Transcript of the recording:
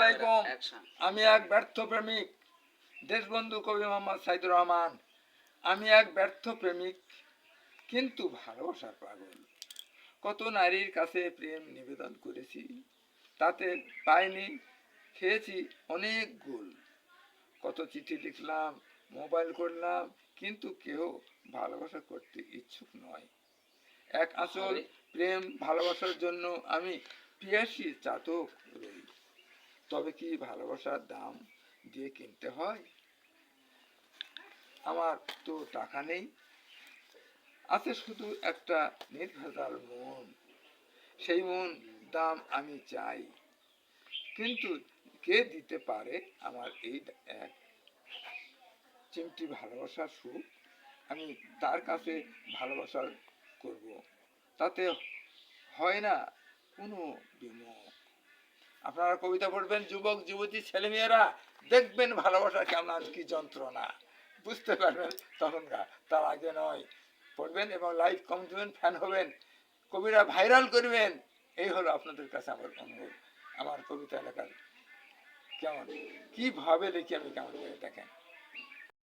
আলাইকুম। আমি এক ব্যর্থ প্রেমিক, দেশবন্ধু কবি মোহাম্মদ সাইদুর রহমান। আমি এক ব্যর্থ প্রেমিক, কিন্তু ভালোবাসার পাগল। কত নারীর কাছে প্রেম নিবেদন করেছি, তাতে পাইনি, খেয়েছি অনেক গোল। কত চিঠি লিখলাম, মোবাইল করলাম, কিন্তু কেউ ভালোবাসা করতে ইচ্ছুক নয়। এক আঁচল প্রেম ভালোবাসার জন্য আমি পিয়াসী চাতক রই। তবে কি ভালোবাসার দাম দিয়ে কিনতে হয়? আমার তো টাকা নেই, আছে শুধু একটা নির্ভেজাল মন। সেই মন দাম আমি চাই, কিন্তু কে দিতে পারে আমার এই এক চিমটি ভালোবাসার সুখ? আমি তার কাছে ভালোবাসা করব, তাতে হয় না কোনো বিমুখ। আপনারা কবিতা পড়বেন, যুবক যুবতী ছেলেমেয়েরা, দেখবেন ভালোবাসা কেমন, কি যন্ত্রণা বুঝতে পারবেন তখনকার, তার আগে নয়। পড়বেন এবং লাইক কমেন্ট দেবেন, ফ্যান হবেন, কবিরা ভাইরাল করবেন। এই হলো আপনাদের কাছে আমার অনুরোধ। আমার কবিতা লেখার কেমন, কিভাবে লিখি আমি কেমন করে দেখেন।